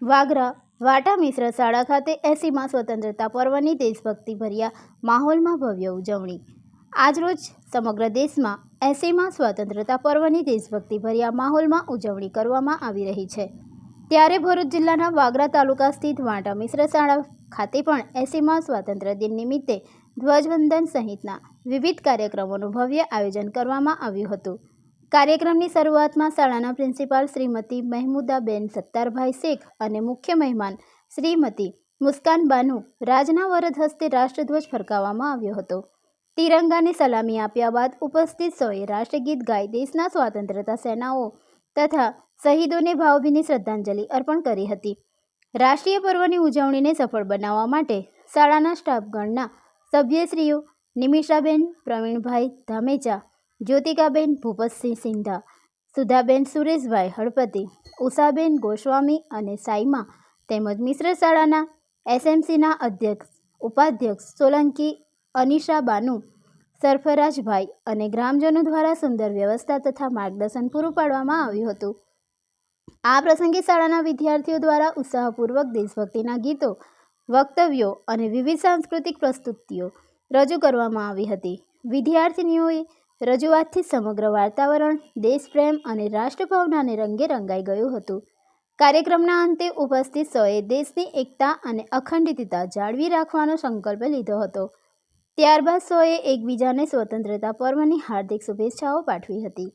વાગરા વાટા મિશ્ર શાળા ખાતે 80માં સ્વતંત્રતા પર્વની દેશભક્તિભર્યા માહોલમાં ભવ્ય ઉજવણી। આજરોજ સમગ્ર દેશમાં 80માં સ્વતંત્રતા પર્વની દેશભક્તિભર્યા માહોલમાં ઉજવણી કરવામાં આવી રહી છે, ત્યારે ભરૂચ જિલ્લાના વાગરા તાલુકા સ્થિત વાટા મિશ્ર શાળા ખાતે પણ 80માં સ્વાતંત્ર્ય દિન નિમિત્તે ધ્વજવંદન સહિતના વિવિધ કાર્યક્રમોનું ભવ્ય આયોજન કરવામાં આવ્યું હતું। કાર્યક્રમની શરૂઆતમાં શાળાના પ્રિન્સિપાલ શ્રીમતી મહેમુદાબેન સત્તારભાઈ શેખ અને મુખ્ય મહેમાન શ્રીમતી મુસ્કાન બાનુ રાજના વરદ હસ્તે રાષ્ટ્રધ્વજ ફરકાવવામાં આવ્યો હતો। તિરંગાને સલામી આપ્યા બાદ ઉપસ્થિત સૌએ રાષ્ટ્રગીત ગાઈ દેશના સ્વાતંત્ર્યતા સેનાઓ તથા શહીદોને ભાવભીની શ્રદ્ધાંજલિ અર્પણ કરી હતી। રાષ્ટ્રીય પર્વની ઉજવણીને સફળ બનાવવા માટે શાળાના સ્ટાફગણના સભ્યશ્રીઓ નિમિષાબેન પ્રવીણભાઈ ધામેચા, જ્યોતિકાબેન ભૂપતસિંહ સિંધા, સુધાબેન સુરેશભાઈ હળપતિ, ઉષાબેન ગોસ્વામી અને સાઈમા તેમજ મિશ્ર શાળાના એસએમસીના અધ્યક્ષ ઉપાધ્યક્ષ સોલંકી અનિશા બાનુ, સરફરાજભાઈ અને ગ્રામજનો દ્વારા સુંદર વ્યવસ્થા તથા માર્ગદર્શન પૂરું પાડવામાં આવ્યું હતું। આ પ્રસંગે શાળાના વિદ્યાર્થીઓ દ્વારા ઉત્સાહપૂર્વક દેશભક્તિના ગીતો, વક્તવ્યો અને વિવિધ સાંસ્કૃતિક પ્રસ્તુતિઓ રજૂ કરવામાં આવી હતી। વિદ્યાર્થીનીઓએ રજૂઆતથી સમગ્ર વાતાવરણ દેશપ્રેમ અને રાષ્ટ્રભાવનાને રંગે રંગાઈ ગયું હતું। કાર્યક્રમના અંતે ઉપસ્થિત સૌએ દેશની એકતા અને અખંડિતતા જાળવી રાખવાનો સંકલ્પ લીધો હતો। ત્યારબાદ સૌએ એકબીજાને સ્વતંત્રતા પર્વની હાર્દિક શુભેચ્છાઓ પાઠવી હતી।